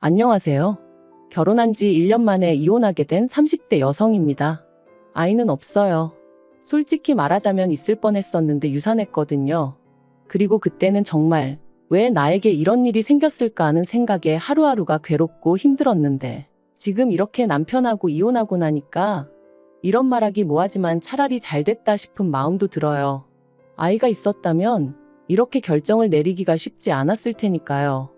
안녕하세요. 결혼한 지 1년 만에 이혼하게 된 30대 여성입니다. 아이는 없어요. 솔직히 말하자면 있을 뻔했었는데 유산했거든요. 그리고 그때는 정말 왜 나에게 이런 일이 생겼을까 하는 생각에 하루하루가 괴롭고 힘들었는데 지금 이렇게 남편하고 이혼하고 나니까 이런 말하기 뭐하지만 차라리 잘 됐다 싶은 마음도 들어요. 아이가 있었다면 이렇게 결정을 내리기가 쉽지 않았을 테니까요.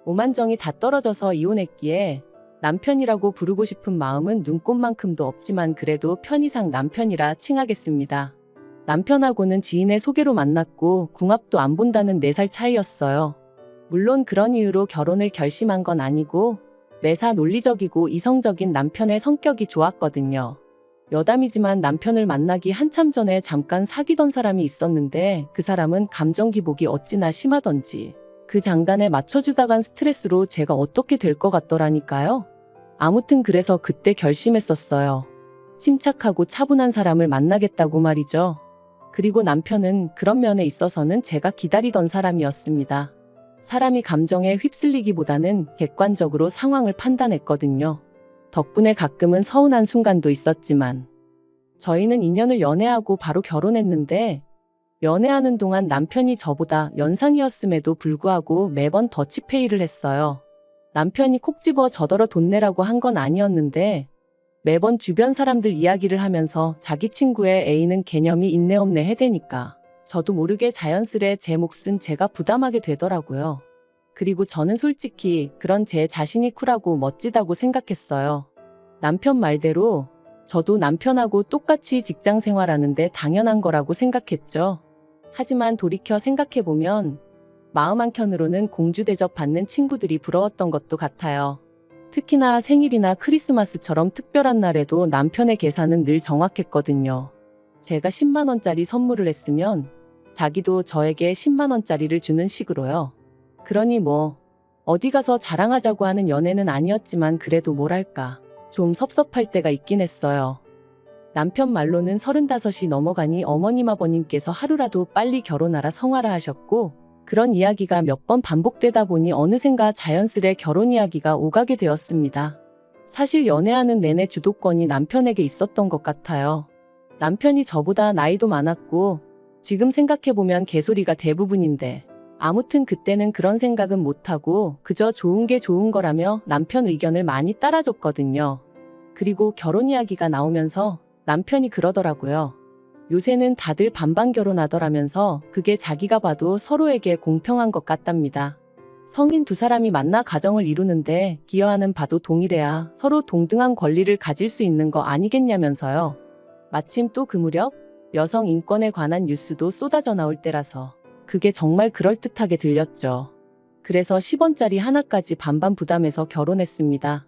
오만정이 다 떨어져서 이혼했기에 남편이라고 부르고 싶은 마음은 눈꼽만큼도 없지만 그래도 편의상 남편이라 칭하겠습니다. 남편하고는 지인의 소개로 만났고 궁합도 안 본다는 4살 차이였어요. 물론 그런 이유로 결혼을 결심한 건 아니고 매사 논리적이고 이성적인 남편의 성격이 좋았거든요. 여담이지만 남편을 만나기 한참 전에 잠깐 사귀던 사람이 있었는데 그 사람은 감정 기복이 어찌나 심하던지 그 장단에 맞춰주다간 스트레스로 제가 어떻게 될 것 같더라니까요. 아무튼 그래서 그때 결심했었어요. 침착하고 차분한 사람을 만나겠다고 말이죠. 그리고 남편은 그런 면에 있어서는 제가 기다리던 사람이었습니다. 사람이 감정에 휩쓸리기보다는 객관적으로 상황을 판단했거든요. 덕분에 가끔은 서운한 순간도 있었지만 저희는 2년을 연애하고 바로 결혼했는데 연애하는 동안 남편이 저보다 연상이었음에도 불구하고 매번 더치페이를 했어요. 남편이 콕 집어 저더러 돈 내라고 한 건 아니었는데 매번 주변 사람들 이야기를 하면서 자기 친구의 애인은 개념이 있네 없네 해대니까 저도 모르게 자연스레 제 몫은 제가 부담하게 되더라고요. 그리고 저는 솔직히 그런 제 자신이 쿨하고 멋지다고 생각했어요. 남편 말대로 저도 남편하고 똑같이 직장 생활하는데 당연한 거라고 생각했죠. 하지만 돌이켜 생각해보면 마음 한켠으로는 공주 대접 받는 친구들이 부러웠던 것도 같아요. 특히나 생일이나 크리스마스처럼 특별한 날에도 남편의 계산은 늘 정확했거든요. 제가 10만 원짜리 선물을 했으면 자기도 저에게 10만 원짜리를 주는 식으로요. 그러니 뭐 어디 가서 자랑하자고 하는 연애는 아니었지만 그래도 뭐랄까 좀 섭섭할 때가 있긴 했어요. 남편 말로는 35이 넘어가니 어머님 아버님께서 하루라도 빨리 결혼하라 성하라 하셨고 그런 이야기가 몇 번 반복되다 보니 어느샌가 자연스레 결혼 이야기가 오가게 되었습니다. 사실 연애하는 내내 주도권이 남편에게 있었던 것 같아요. 남편이 저보다 나이도 많았고 지금 생각해보면 개소리가 대부분인데 아무튼 그때는 그런 생각은 못하고 그저 좋은 게 좋은 거라며 남편 의견을 많이 따라줬거든요. 그리고 결혼 이야기가 나오면서 남편이 그러더라고요. 요새는 다들 반반 결혼하더라면서 그게 자기가 봐도 서로에게 공평한 것 같답니다. 성인 두 사람이 만나 가정을 이루는데 기여하는 바도 동일해야 서로 동등한 권리를 가질 수 있는 거 아니겠냐면서요. 마침 또 그 무렵 여성 인권에 관한 뉴스도 쏟아져 나올 때라서 그게 정말 그럴듯하게 들렸죠. 그래서 10원짜리 하나까지 반반 부담해서 결혼했습니다.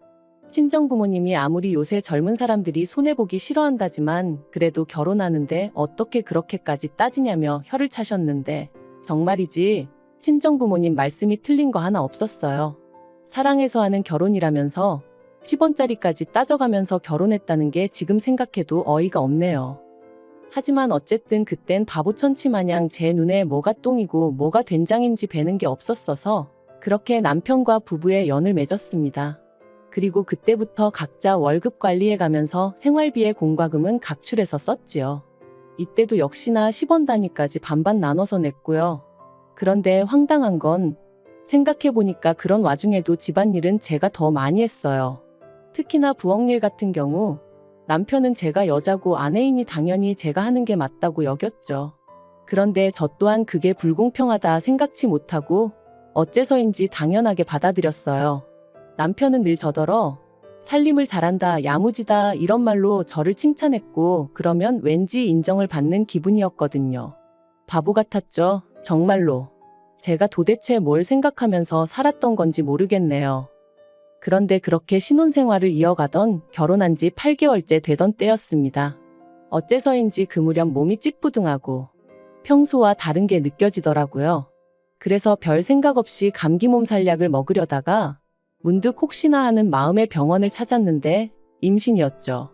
친정부모님이 아무리 요새 젊은 사람들이 손해보기 싫어한다지만 그래도 결혼하는데 어떻게 그렇게까지 따지냐며 혀를 차셨는데 정말이지 친정부모님 말씀이 틀린 거 하나 없었어요. 사랑해서 하는 결혼이라면서 10원짜리까지 따져가면서 결혼했다는 게 지금 생각해도 어이가 없네요. 하지만 어쨌든 그땐 바보천치 마냥 제 눈에 뭐가 똥이고 뭐가 된장인지 배는 게 없었어서 그렇게 남편과 부부의 연을 맺었습니다. 그리고 그때부터 각자 월급 관리해가면서 생활비의 공과금은 각출해서 썼지요. 이때도 역시나 10원 단위까지 반반 나눠서 냈고요. 그런데 황당한 건 생각해보니까 그런 와중에도 집안일은 제가 더 많이 했어요. 특히나 부엌일 같은 경우 남편은 제가 여자고 아내이니 당연히 제가 하는 게 맞다고 여겼죠. 그런데 저 또한 그게 불공평하다 생각지 못하고 어째서인지 당연하게 받아들였어요. 남편은 늘 저더러 살림을 잘한다, 야무지다 이런 말로 저를 칭찬했고 그러면 왠지 인정을 받는 기분이었거든요. 바보 같았죠, 정말로. 제가 도대체 뭘 생각하면서 살았던 건지 모르겠네요. 그런데 그렇게 신혼생활을 이어가던 결혼한 지 8개월째 되던 때였습니다. 어째서인지 그 무렵 몸이 찌뿌둥하고 평소와 다른 게 느껴지더라고요. 그래서 별 생각 없이 감기 몸살약을 먹으려다가 문득 혹시나 하는 마음에 병원을 찾았는데 임신이었죠.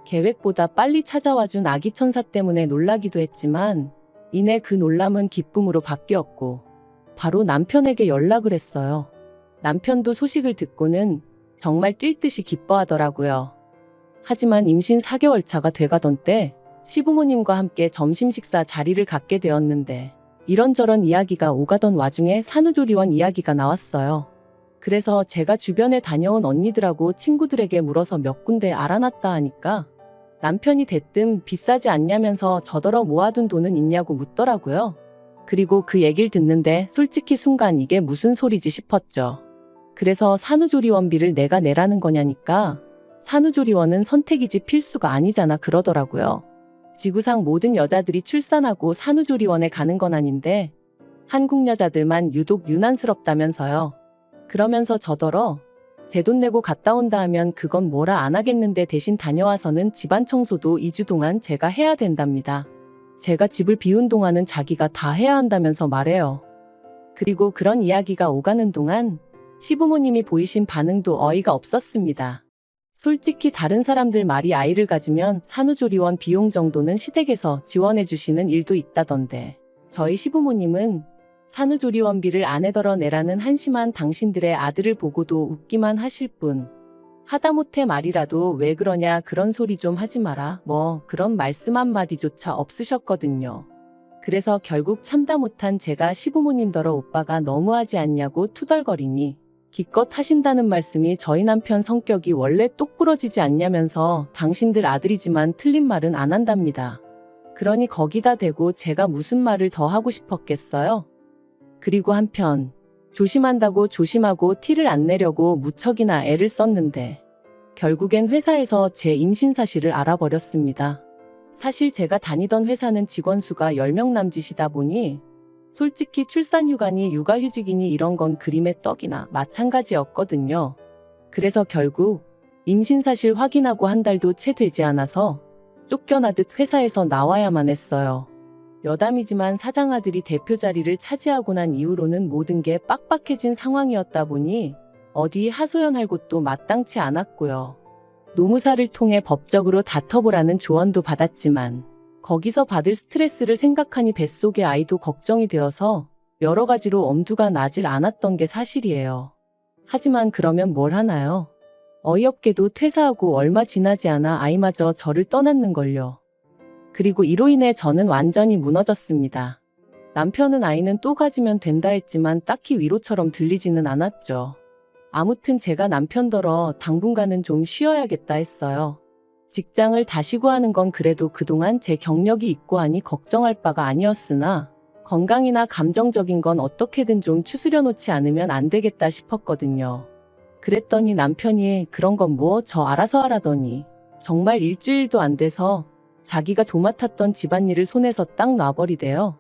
계획보다 빨리 찾아와준 아기 천사 때문에 놀라기도 했지만 이내 그 놀람은 기쁨으로 바뀌었고 바로 남편에게 연락을 했어요. 남편도 소식을 듣고는 정말 뛸 듯이 기뻐하더라고요. 하지만 임신 4개월 차가 돼가던 때 시부모님과 함께 점심 식사 자리를 갖게 되었는데 이런저런 이야기가 오가던 와중에 산후조리원 이야기가 나왔어요. 그래서 제가 주변에 다녀온 언니들하고 친구들에게 물어서 몇 군데 알아놨다 하니까 남편이 대뜸 비싸지 않냐면서 저더러 모아둔 돈은 있냐고 묻더라고요. 그리고 그 얘기를 듣는데 솔직히 순간 이게 무슨 소리지 싶었죠. 그래서 산후조리원비를 내가 내라는 거냐니까 산후조리원은 선택이지 필수가 아니잖아 그러더라고요. 지구상 모든 여자들이 출산하고 산후조리원에 가는 건 아닌데 한국 여자들만 유독 유난스럽다면서요. 그러면서 저더러 제 돈 내고 갔다 온다 하면 그건 뭐라 안 하겠는데 대신 다녀와서는 집안 청소도 2주 동안 제가 해야 된답니다. 제가 집을 비운 동안은 자기가 다 해야 한다면서 말해요. 그리고 그런 이야기가 오가는 동안 시부모님이 보이신 반응도 어이가 없었습니다. 솔직히 다른 사람들 말이 아이를 가지면 산후조리원 비용 정도는 시댁에서 지원해 주시는 일도 있다던데 저희 시부모님은 산후조리원비를 아내더러 내라는 한심한 당신들의 아들을 보고도 웃기만 하실 뿐 하다못해 말이라도 왜 그러냐 그런 소리 좀 하지 마라 뭐 그런 말씀 한마디조차 없으셨거든요. 그래서 결국 참다 못한 제가 시부모님더러 오빠가 너무하지 않냐고 투덜거리니 기껏 하신다는 말씀이 저희 남편 성격이 원래 똑부러지지 않냐면서 당신들 아들이지만 틀린 말은 안 한답니다. 그러니 거기다 대고 제가 무슨 말을 더 하고 싶었겠어요? 그리고 한편 조심한다고 조심하고 티를 안 내려고 무척이나 애를 썼는데 결국엔 회사에서 제 임신 사실을 알아버렸습니다. 사실 제가 다니던 회사는 직원 수가 10명 남짓이다 보니 솔직히 출산휴가니 육아휴직이니 이런 건 그림의 떡이나 마찬가지였거든요. 그래서 결국 임신 사실 확인하고 한 달도 채 되지 않아서 쫓겨나듯 회사에서 나와야만 했어요. 여담이지만 사장아들이 대표 자리를 차지하고 난 이후로는 모든 게 빡빡해진 상황이었다 보니 어디 하소연할 곳도 마땅치 않았고요. 노무사를 통해 법적으로 다퉈보라는 조언도 받았지만 거기서 받을 스트레스를 생각하니 뱃속의 아이도 걱정이 되어서 여러 가지로 엄두가 나질 않았던 게 사실이에요. 하지만 그러면 뭘 하나요? 어이없게도 퇴사하고 얼마 지나지 않아 아이마저 저를 떠났는걸요. 그리고 이로 인해 저는 완전히 무너졌습니다. 남편은 아이는 또 가지면 된다 했지만 딱히 위로처럼 들리지는 않았죠. 아무튼 제가 남편더러 당분간은 좀 쉬어야겠다 했어요. 직장을 다시 구하는 건 그래도 그동안 제 경력이 있고 하니 걱정할 바가 아니었으나 건강이나 감정적인 건 어떻게든 좀 추스려 놓지 않으면 안 되겠다 싶었거든요. 그랬더니 남편이 그런 건 뭐 저 알아서 하라더니 정말 일주일도 안 돼서 자기가 도맡았던 집안일을 손에서 딱 놔버리대요.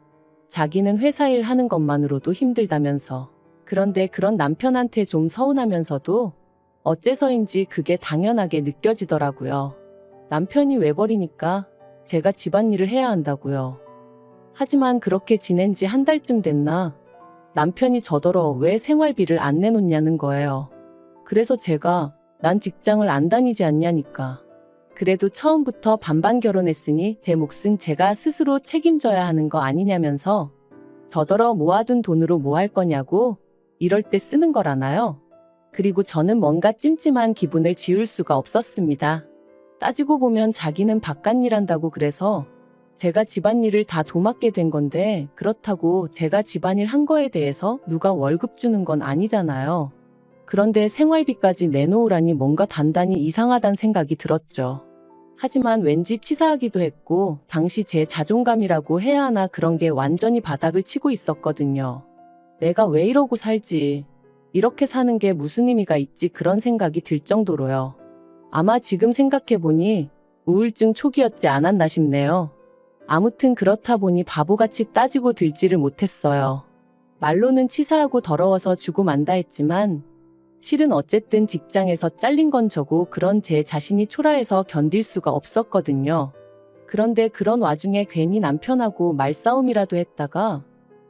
자기는 회사 일 하는 것만으로도 힘들다면서. 그런데 그런 남편한테 좀 서운하면서도 어째서인지 그게 당연하게 느껴지더라고요. 남편이 외버리니까 제가 집안일을 해야 한다고요. 하지만 그렇게 지낸 지 한 달쯤 됐나 남편이 저더러 왜 생활비를 안 내놓냐는 거예요. 그래서 제가 난 직장을 안 다니지 않냐니까. 그래도 처음부터 반반 결혼했으니 제 몫은 제가 스스로 책임져야 하는 거 아니냐면서 저더러 모아둔 돈으로 뭐 할 거냐고 이럴 때 쓰는 거라나요? 그리고 저는 뭔가 찜찜한 기분을 지울 수가 없었습니다. 따지고 보면 자기는 바깥일 한다고 그래서 제가 집안일을 다 도맡게 된 건데 그렇다고 제가 집안일 한 거에 대해서 누가 월급 주는 건 아니잖아요. 그런데 생활비까지 내놓으라니 뭔가 단단히 이상하단 생각이 들었죠. 하지만 왠지 치사하기도 했고 당시 제 자존감이라고 해야 하나 그런 게 완전히 바닥을 치고 있었거든요. 내가 왜 이러고 살지? 이렇게 사는 게 무슨 의미가 있지? 그런 생각이 들 정도로요. 아마 지금 생각해보니 우울증 초기였지 않았나 싶네요. 아무튼 그렇다 보니 바보같이 따지고 들지를 못했어요. 말로는 치사하고 더러워서 주고 만다 했지만 실은 어쨌든 직장에서 잘린 건 저고 그런 제 자신이 초라해서 견딜 수가 없었거든요. 그런데 그런 와중에 괜히 남편하고 말싸움이라도 했다가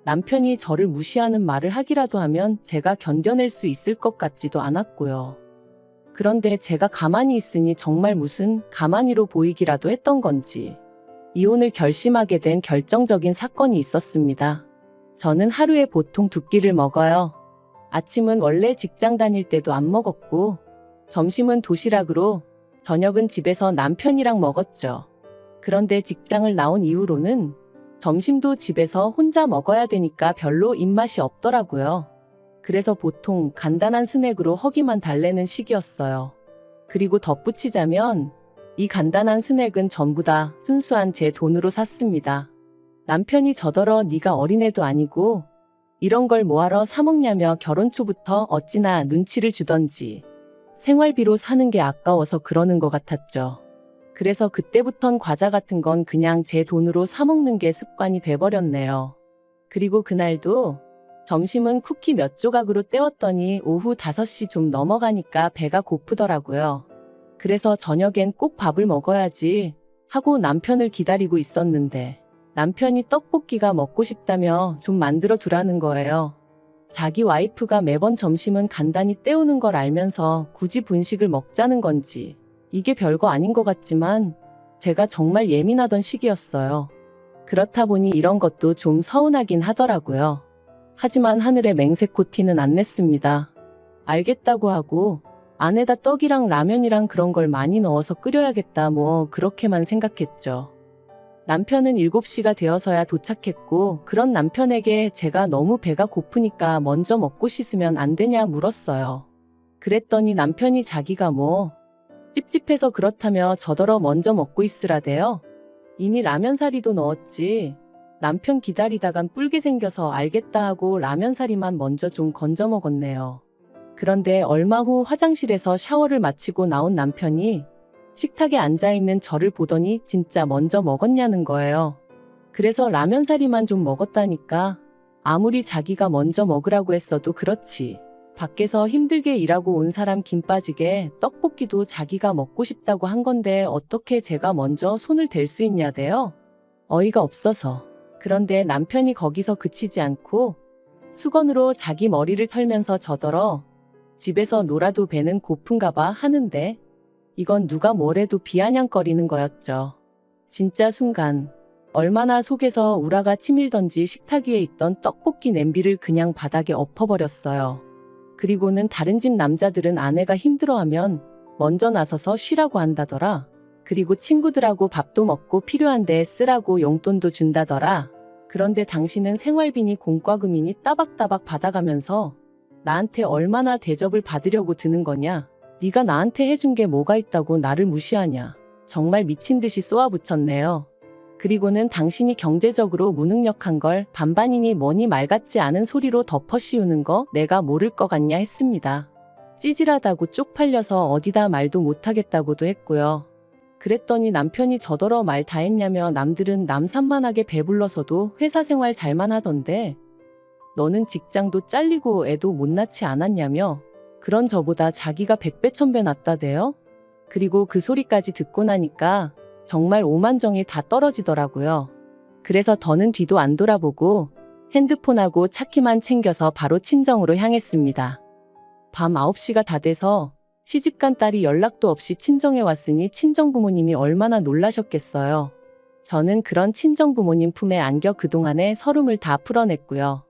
남편이 저를 무시하는 말을 하기라도 하면 제가 견뎌낼 수 있을 것 같지도 않았고요. 그런데 제가 가만히 있으니 정말 무슨 가만히로 보이기라도 했던 건지 이혼을 결심하게 된 결정적인 사건이 있었습니다. 저는 하루에 보통 2끼를 먹어요. 아침은 원래 직장 다닐 때도 안 먹었고, 점심은 도시락으로, 저녁은 집에서 남편이랑 먹었죠. 그런데 직장을 나온 이후로는 점심도 집에서 혼자 먹어야 되니까 별로 입맛이 없더라고요. 그래서 보통 간단한 스낵으로 허기만 달래는 시기였어요. 그리고 덧붙이자면 이 간단한 스낵은 전부 다 순수한 제 돈으로 샀습니다. 남편이 저더러 네가 어린애도 아니고 이런 걸 뭐하러 사 먹냐며 결혼 초부터 어찌나 눈치를 주던지 생활비로 사는 게 아까워서 그러는 것 같았죠. 그래서 그때부턴 과자 같은 건 그냥 제 돈으로 사 먹는 게 습관이 돼버렸네요. 그리고 그날도 점심은 쿠키 몇 조각으로 때웠더니 오후 5시 좀 넘어가니까 배가 고프더라고요. 그래서 저녁엔 꼭 밥을 먹어야지 하고 남편을 기다리고 있었는데 남편이 떡볶이가 먹고 싶다며 좀 만들어 두라는 거예요. 자기 와이프가 매번 점심은 간단히 때우는 걸 알면서 굳이 분식을 먹자는 건지 이게 별거 아닌 것 같지만 제가 정말 예민하던 시기였어요. 그렇다 보니 이런 것도 좀 서운하긴 하더라고요. 하지만 하늘의 맹세코 티는 안 냈습니다. 알겠다고 하고 안에다 떡이랑 라면이랑 그런 걸 많이 넣어서 끓여야겠다 뭐 그렇게만 생각했죠. 남편은 7시가 되어서야 도착했고 그런 남편에게 제가 너무 배가 고프니까 먼저 먹고 씻으면 안 되냐 물었어요. 그랬더니 남편이 자기가 뭐 찝찝해서 그렇다며 저더러 먼저 먹고 있으라대요. 이미 라면 사리도 넣었지. 남편 기다리다간 뿔게 생겨서 알겠다 하고 라면 사리만 먼저 좀 건져 먹었네요. 그런데 얼마 후 화장실에서 샤워를 마치고 나온 남편이 식탁에 앉아있는 저를 보더니 진짜 먼저 먹었냐는 거예요. 그래서 라면 사리만 좀 먹었다니까. 아무리 자기가 먼저 먹으라고 했어도 그렇지. 밖에서 힘들게 일하고 온 사람 김 빠지게 떡볶이도 자기가 먹고 싶다고 한 건데 어떻게 제가 먼저 손을 댈 수 있냐대요. 어이가 없어서. 그런데 남편이 거기서 그치지 않고 수건으로 자기 머리를 털면서 저더러 집에서 놀아도 배는 고픈가 봐 하는데 이건 누가 뭐래도 비아냥거리는 거였죠. 진짜 순간 얼마나 속에서 우라가 치밀던지 식탁 위에 있던 떡볶이 냄비를 그냥 바닥에 엎어버렸어요. 그리고는 다른 집 남자들은 아내가 힘들어하면 먼저 나서서 쉬라고 한다더라. 그리고 친구들하고 밥도 먹고 필요한데 쓰라고 용돈도 준다더라. 그런데 당신은 생활비니 공과금이니 따박따박 받아가면서 나한테 얼마나 대접을 받으려고 드는 거냐? 네가 나한테 해준 게 뭐가 있다고 나를 무시하냐? 정말 미친 듯이 쏘아붙였네요. 그리고는 당신이 경제적으로 무능력한 걸 반반이니 뭐니 말 같지 않은 소리로 덮어씌우는 거 내가 모를 것 같냐 했습니다. 찌질하다고 쪽팔려서 어디다 말도 못하겠다고도 했고요. 그랬더니 남편이 저더러 말 다 했냐며 남들은 남산만하게 배불러서도 회사 생활 잘만 하던데 너는 직장도 잘리고 애도 못 낳지 않았냐며 그런 저보다 자기가 100배 1000배 낫다대요. 그리고 그 소리까지 듣고 나니까 정말 오만정이 다 떨어지더라고요. 그래서 더는 뒤도 안 돌아보고 핸드폰하고 차키만 챙겨서 바로 친정으로 향했습니다. 밤 9시가 다 돼서 시집간 딸이 연락도 없이 친정에 왔으니 친정부모님이 얼마나 놀라셨겠어요. 저는 그런 친정부모님 품에 안겨 그동안의 서름을 다 풀어냈고요.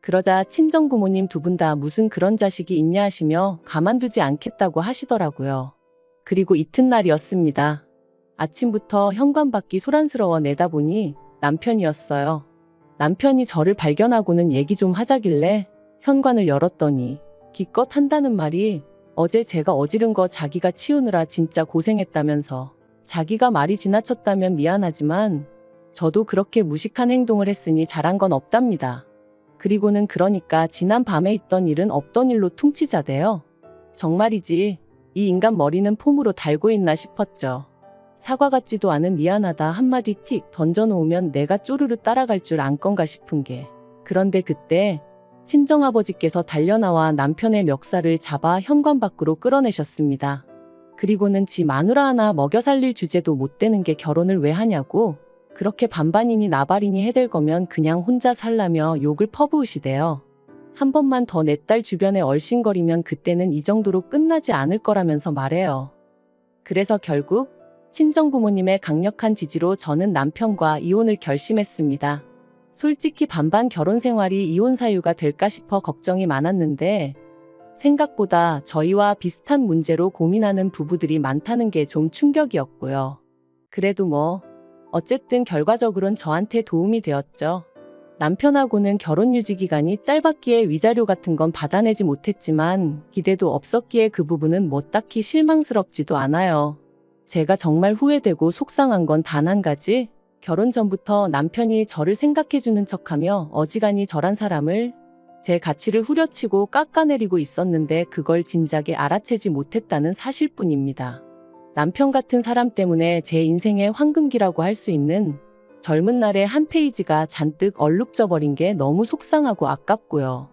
그러자 친정부모님 두 분 다 무슨 그런 자식이 있냐 하시며 가만두지 않겠다고 하시더라고요. 그리고 이튿날이었습니다. 아침부터 현관밖이 소란스러워 내다보니 남편이었어요. 남편이 저를 발견하고는 얘기 좀 하자길래 현관을 열었더니 기껏 한다는 말이 어제 제가 어지른 거 자기가 치우느라 진짜 고생했다면서 자기가 말이 지나쳤다면 미안하지만 저도 그렇게 무식한 행동을 했으니 잘한 건 없답니다. 그리고는 그러니까 지난 밤에 있던 일은 없던 일로 퉁치자대요. 정말이지 이 인간 머리는 폼으로 달고 있나 싶었죠. 사과 같지도 않은 미안하다 한마디 틱 던져놓으면 내가 쪼르르 따라갈 줄 안 건가 싶은 게. 그런데 그때 친정아버지께서 달려나와 남편의 멱살을 잡아 현관 밖으로 끌어내셨습니다. 그리고는 지 마누라 하나 먹여 살릴 주제도 못 되는 게 결혼을 왜 하냐고 그렇게 반반이니 나발이니 해댈 거면 그냥 혼자 살라며 욕을 퍼부으시대요. 한 번만 더 내 딸 주변에 얼씬거리면 그때는 이 정도로 끝나지 않을 거라면서 말해요. 그래서 결국 친정부모님의 강력한 지지로 저는 남편과 이혼을 결심했습니다. 솔직히 반반 결혼 생활이 이혼 사유가 될까 싶어 걱정이 많았는데 생각보다 저희와 비슷한 문제로 고민하는 부부들이 많다는 게 좀 충격이었고요. 그래도 어쨌든 결과적으론 저한테 도움이 되었죠. 남편하고는 결혼 유지 기간이 짧았기에 위자료 같은 건 받아내지 못했지만 기대도 없었기에 그 부분은 딱히 실망스럽지도 않아요. 제가 정말 후회되고 속상한 건 단 한 가지, 결혼 전부터 남편이 저를 생각해주는 척하며 어지간히 저란 사람을 제 가치를 후려치고 깎아내리고 있었는데 그걸 진작에 알아채지 못했다는 사실뿐입니다. 남편 같은 사람 때문에 제 인생의 황금기라고 할 수 있는 젊은 날의 한 페이지가 잔뜩 얼룩져 버린 게 너무 속상하고 아깝고요.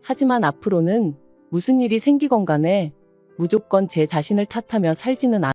하지만 앞으로는 무슨 일이 생기건 간에 무조건 제 자신을 탓하며 살지는